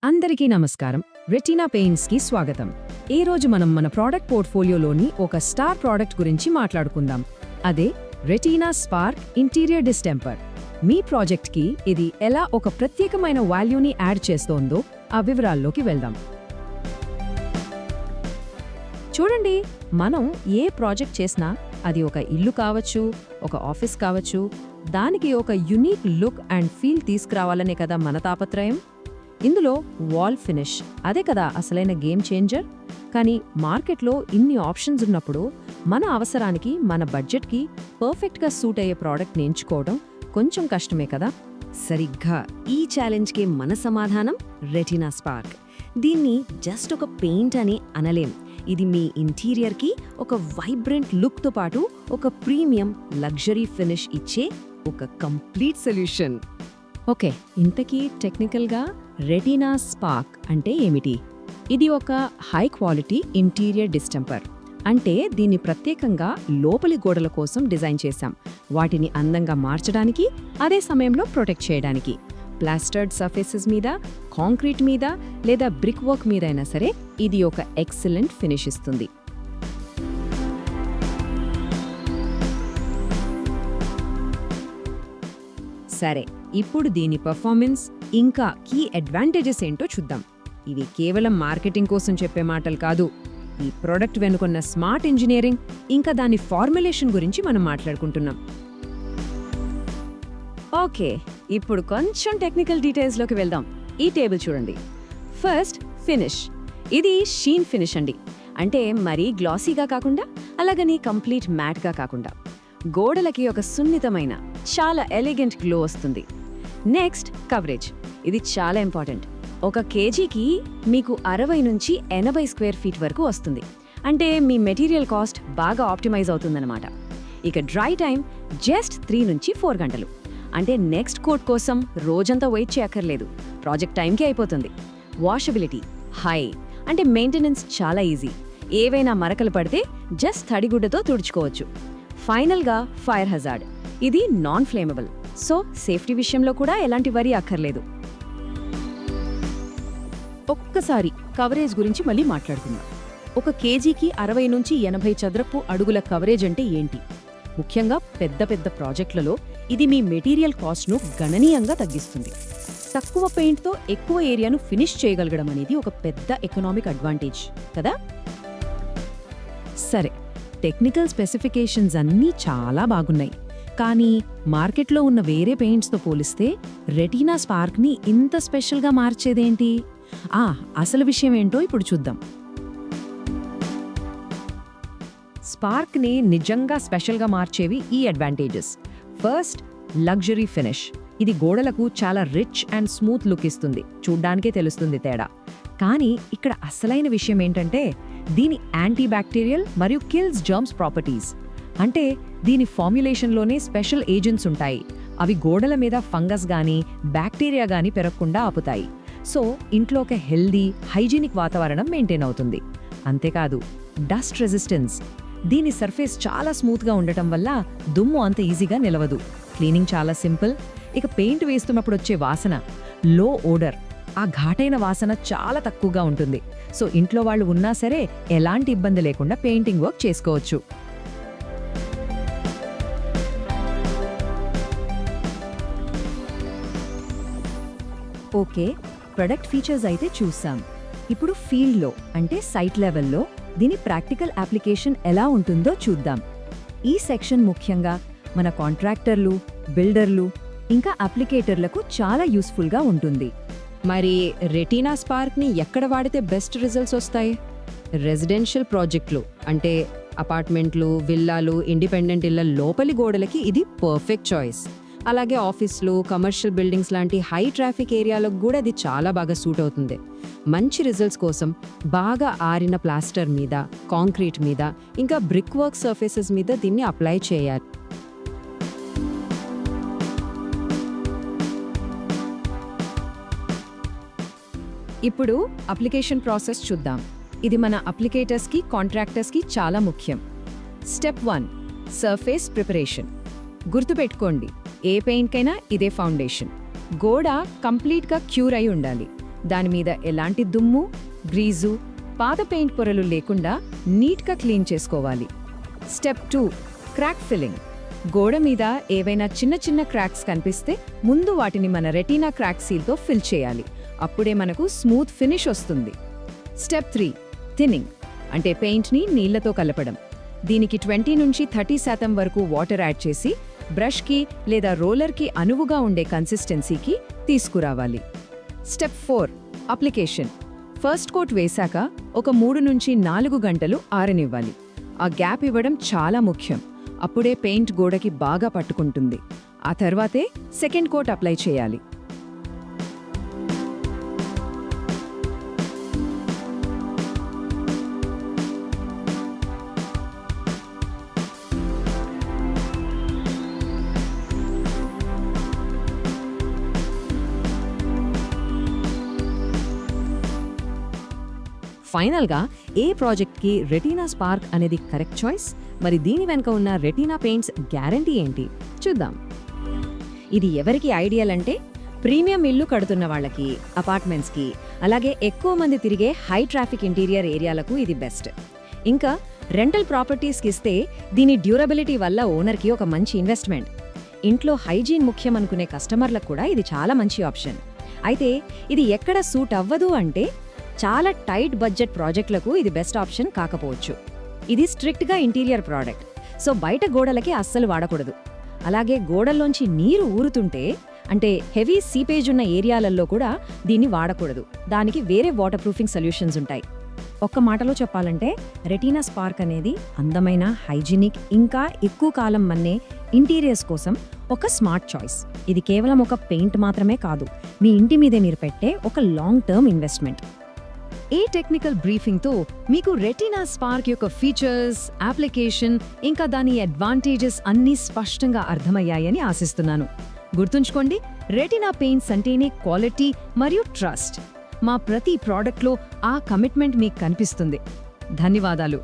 అందరికీ నమస్కారం. రెటీనా పెయింట్స్కి స్వాగతం. ఈ రోజు మనం మన ప్రోడక్ట్ పోర్ట్ఫోలియోలోని ఒక స్టార్ ప్రోడక్ట్ గురించి మాట్లాడుకుందాం. అదే రెటీనా స్పార్క్ ఇంటీరియర్ డిస్టెంపర్. మీ ప్రాజెక్ట్కి ఇది ఎలా ఒక ప్రత్యేకమైన వాల్యూని యాడ్ చేస్తోందో ఆ వివరాల్లోకి వెళ్దాం. చూడండి, మనం ఏ ప్రాజెక్ట్ చేసినా అది ఒక ఇల్లు కావచ్చు, ఒక ఆఫీస్ కావచ్చు, దానికి ఒక యునీక్ లుక్ అండ్ ఫీల్ తీసుకురావాలనే కదా మన తాపత్రయం. ఇందులో వాల్ ఫినిష్ అదే కదా అసలైన గేమ్ చేంజర్. కానీ మార్కెట్లో ఇన్ని ఆప్షన్స్ ఉన్నప్పుడు మన అవసరానికి, మన బడ్జెట్కి పర్ఫెక్ట్గా సూట్ అయ్యే ప్రోడక్ట్ని ఎంచుకోవడం కొంచెం కష్టమే కదా. సరిగ్గా ఈ ఛాలెంజ్కి మన సమాధానం రెటీనా స్పార్క్. దీన్ని జస్ట్ ఒక పెయింట్ అని అనలేం. ఇది మీ ఇంటీరియర్కి ఒక వైబ్రెంట్ లుక్తో పాటు ఒక ప్రీమియం లగ్జరీ ఫినిష్ ఇచ్చే ఒక కంప్లీట్ సొల్యూషన్. ఓకే, ఇంతకీ టెక్నికల్గా రెటీనా స్పార్క్ అంటే ఏమిటి? ఇది ఒక హై క్వాలిటీ ఇంటీరియర్ డిస్టెంపర్. అంటే దీన్ని ప్రత్యేకంగా లోపలి గోడల కోసం డిజైన్ చేశాం. వాటిని అందంగా మార్చడానికి, అదే సమయంలో ప్రొటెక్ట్ చేయడానికి. ప్లాస్టర్డ్ సర్ఫేసెస్ మీద, కాంక్రీట్ మీద లేదా బ్రిక్ వర్క్ మీదైనా సరే ఇది ఒక ఎక్సలెంట్ ఫినిష్ ఇస్తుంది. సరే, ఇప్పుడు దీని పర్ఫార్మెన్స్ ఇంకా కీ అడ్వాంటేజెస్ ఏంటో చూద్దాం. ఇవి కేవలం మార్కెటింగ్ కోసం చెప్పే మాటలు కాదు. ఈ ప్రోడక్ట్ వెనుకున్న స్మార్ట్ ఇంజనీరింగ్ ఇంకా దాని ఫార్ములేషన్ గురించి మనం మాట్లాడుకుంటున్నాం. ఓకే, ఇప్పుడు కొంచెం టెక్నికల్ డీటెయిల్స్లోకి వెళ్దాం. ఈ టేబుల్ చూడండి. First finish. ఇది షీన్ ఫినిష్ అండి. అంటే మరీ గ్లాసీగా కాకుండా, అలాగని కంప్లీట్ మ్యాట్గా కాకుండా గోడలకి ఒక సున్నితమైన, చాలా ఎలిగెంట్ గ్లో వస్తుంది. Next coverage. ఇది చాలా ఇంపార్టెంట్. ఒక కేజీకి మీకు 60 నుంచి 80 స్క్వేర్ ఫీట్ వరకు వస్తుంది. అంటే మీ మెటీరియల్ కాస్ట్ బాగా ఆప్టిమైజ్ అవుతుందన్నమాట. ఇక డ్రై టైం జస్ట్ 3 నుంచి 4 గంటలు. అంటే నెక్స్ట్ కోట్ కోసం రోజంతా వెయిట్ చేయక్కర్లేదు. ప్రాజెక్ట్ టైంకి అయిపోతుంది. వాషబిలిటీ హై. అంటే మెయింటెనెన్స్ చాలా ఈజీ. ఏవైనా మరకలు పడితే జస్ట్ తడిగుడ్డతో తుడుచుకోవచ్చు. ఫైనల్గా ఫైర్ హజార్డ్. ఇది నాన్ ఫ్లేమబుల్, సో సేఫ్టీ విషయంలో కూడా ఎలాంటి వరి అక్కర్లేదు. ఒక్కసారి కవరేజ్ గురించి మళ్ళీ మాట్లాడుకుందాం. ఒక కేజీకి 60 నుంచి 80 చదరపు అడుగుల కవరేజ్ అంటే ఏంటి? ముఖ్యంగా పెద్ద పెద్ద ప్రాజెక్టులలో ఇది మీ మెటీరియల్ కాస్ట్ను గణనీయంగా తగ్గిస్తుంది. తక్కువ పెయింట్తో ఎక్కువ ఏరియాను ఫినిష్ చేయగలగడం అనేది ఒక పెద్ద ఎకనామిక్ అడ్వాంటేజ్ కదా. సరే, టెక్నికల్ స్పెసిఫికేషన్స్ అన్నీ చాలా బాగున్నాయి. కానీ మార్కెట్లో ఉన్న వేరే పెయింట్స్తో పోలిస్తే రెటీనా స్పార్క్ని ఇంత స్పెషల్గా మార్చేదేంటి? అసలు విషయం ఏంటో ఇప్పుడు చూద్దాం. స్పార్క్ని నిజంగా స్పెషల్గా మార్చేవి ఈ అడ్వాంటేజెస్. First, luxury finish. ఇది గోడలకు చాలా రిచ్ అండ్ స్మూత్ లుక్ ఇస్తుంది. చూడ్డానికే తెలుస్తుంది తేడా. కానీ ఇక్కడ అసలైన విషయం ఏంటంటే దీని యాంటీ బ్యాక్టీరియల్ మరియు కిల్స్ జర్మ్స్ ప్రాపర్టీస్. అంటే దీని ఫార్ములేషన్లోనే స్పెషల్ ఏజెంట్స్ ఉంటాయి. అవి గోడల మీద ఫంగస్ గానీ బ్యాక్టీరియా గానీ పెరగకుండా ఆపుతాయి. సో ఇంట్లో ఒక హెల్దీ, హైజీనిక్ వాతావరణం మెయింటైన్ అవుతుంది. అంతేకాదు డస్ట్ రెసిస్టెన్స్. దీని సర్ఫేస్ చాలా స్మూత్గా ఉండటం వల్ల దుమ్ము అంత ఈజీగా నిలవదు. క్లీనింగ్ చాలా సింపుల్. ఇక పెయింట్ వేస్తున్నప్పుడు వచ్చే వాసన లో ఓడర్. ఆ ఘాటైన వాసన చాలా తక్కువగా ఉంటుంది. సో ఇంట్లో వాళ్ళు ఉన్నా సరే ఎలాంటి ఇబ్బంది లేకుండా పెయింటింగ్ వర్క్ చేసుకోవచ్చు. ఓకే, ప్రొడక్ట్ ఫీచర్స్ అయితే చూసాం. ఇప్పుడు ఫీల్డ్లో అంటే సైట్ లెవెల్లో దీని ప్రాక్టికల్ అప్లికేషన్ ఎలా ఉంటుందో చూద్దాం. ఈ సెక్షన్ ముఖ్యంగా మన కాంట్రాక్టర్లు, బిల్డర్లు ఇంకా అప్లికేటర్లకు చాలా యూస్ఫుల్గా ఉంటుంది. మరి రెటీనా స్పార్క్ని ఎక్కడ వాడితే బెస్ట్ రిజల్ట్స్ వస్తాయి? రెసిడెన్షియల్ ప్రాజెక్టులు అంటే అపార్ట్మెంట్లు, విల్లాలు, ఇండిపెండెంట్ ఇళ్ల లోపలి గోడలకి ఇది పర్ఫెక్ట్ చాయిస్. అలాగే ఆఫీసులు, కమర్షియల్ బిల్డింగ్స్ లాంటి హై ట్రాఫిక్ ఏరియాలకు కూడా ఇది చాలా బాగా సూట్ అవుతుంది. మంచి రిజల్ట్స్ కోసం బాగా ఆరిన ప్లాస్టర్ మీద, కాంక్రీట్ మీద ఇంకా బ్రిక్ వర్క్ సర్ఫేసెస్ మీద దీన్ని అప్లై చేయాలి. ఇప్పుడు అప్లికేషన్ ప్రాసెస్ చూద్దాం. ఇది మన అప్లికేటర్స్కి, కాంట్రాక్టర్స్కి చాలా ముఖ్యం. Step 1, surface preparation. గుర్తుపెట్టుకోండి, ఏ పెయింట్కైనా ఇదే ఫౌండేషన్. గోడ కంప్లీట్గా క్యూర్ అయి ఉండాలి. దానిమీద ఎలాంటి దుమ్ము, గ్రీజు, పాత పెయింట్ పొరలు లేకుండా నీట్గా క్లీన్ చేసుకోవాలి. Step 2, crack filling. గోడ మీద ఏవైనా చిన్న చిన్న క్రాక్స్ కనిపిస్తే ముందు వాటిని మన రెటీనా క్రాక్ సీల్తో ఫిల్ చేయాలి. అప్పుడే మనకు స్మూత్ ఫినిష్ వస్తుంది. స్టెప్ 3, థిన్నింగ్, అంటే పెయింట్ని నీళ్లతో కలపడం. దీనికి 20 నుంచి 30% వరకు వాటర్ యాడ్ చేసి బ్రష్కి లేదా రోలర్కి అనువుగా ఉండే కన్సిస్టెన్సీకి తీసుకురావాలి. Step 4, application. ఫస్ట్ కోట్ వేశాక ఒక 3 నుంచి 4 గంటలు ఆరనివ్వాలి. ఆ గ్యాప్ ఇవ్వడం చాలా ముఖ్యం. అప్పుడే పెయింట్ గోడకి బాగా పట్టుకుంటుంది. ఆ తర్వాతే సెకండ్ కోట్ అప్లై చేయాలి. ఫైనల్గా ఏ ప్రాజెక్ట్కి రెటీనా స్పార్క్ అనేది కరెక్ట్ చాయిస్? మరి దీని వెనుక ఉన్న రెటీనా పెయింట్స్ గ్యారంటీ ఏంటి చూద్దాం. ఇది ఎవరికి ఐడియల్ అంటే ప్రీమియం ఇల్లు కడుతున్న వాళ్ళకి, అపార్ట్మెంట్స్కి, అలాగే ఎక్కువ మంది తిరిగే హై ట్రాఫిక్ ఇంటీరియర్ ఏరియాలకు ఇది బెస్ట్. ఇంకా రెంటల్ ప్రాపర్టీస్కి ఇస్తే దీని డ్యూరబిలిటీ వల్ల ఓనర్కి ఒక మంచి ఇన్వెస్ట్మెంట్. ఇంట్లో హైజీన్ ముఖ్యం అనుకునే కస్టమర్లకు కూడా ఇది చాలా మంచి ఆప్షన్. అయితే ఇది ఎక్కడ సూట్ అవ్వదు అంటే చాలా టైట్ బడ్జెట్ ప్రాజెక్టులకు ఇది బెస్ట్ ఆప్షన్ కాకపోవచ్చు. ఇది స్ట్రిక్ట్గా ఇంటీరియర్ ప్రోడక్ట్, సో బయట గోడలకి అస్సలు వాడకూడదు. అలాగే గోడల్లోంచి నీరు ఊరుతుంటే, అంటే హెవీ సీపేజ్ ఉన్న ఏరియాలలో కూడా దీన్ని వాడకూడదు. దానికి వేరే వాటర్ ప్రూఫింగ్ సొల్యూషన్స్ ఉంటాయి. ఒక్క మాటలో చెప్పాలంటే రెటీనా స్పార్క్ అనేది అందమైన, హైజీనిక్, ఇంకా ఎక్కువ కాలం మన్నే ఇంటీరియర్స్ కోసం ఒక స్మార్ట్ చాయిస్. ఇది కేవలం ఒక పెయింట్ మాత్రమే కాదు, మీ ఇంటి మీదే మీరు పెట్టే ఒక లాంగ్ టర్మ్ ఇన్వెస్ట్మెంట్. ఈ టెక్నికల్ బ్రీఫింగ్తో మీకు రెటీనా స్పార్క్ యొక్క ఫీచర్స్, అప్లికేషన్, ఇంకా దాని అడ్వాంటేజెస్ అన్నీ స్పష్టంగా అర్థమయ్యాయని ఆశిస్తున్నాను. గుర్తుంచుకోండి, రెటీనా పెయింట్స్ అంటేనే క్వాలిటీ మరియు ట్రస్ట్. మా ప్రతి ప్రోడక్ట్లో ఆ కమిట్మెంట్ మీకు కనిపిస్తుంది. ధన్యవాదాలు.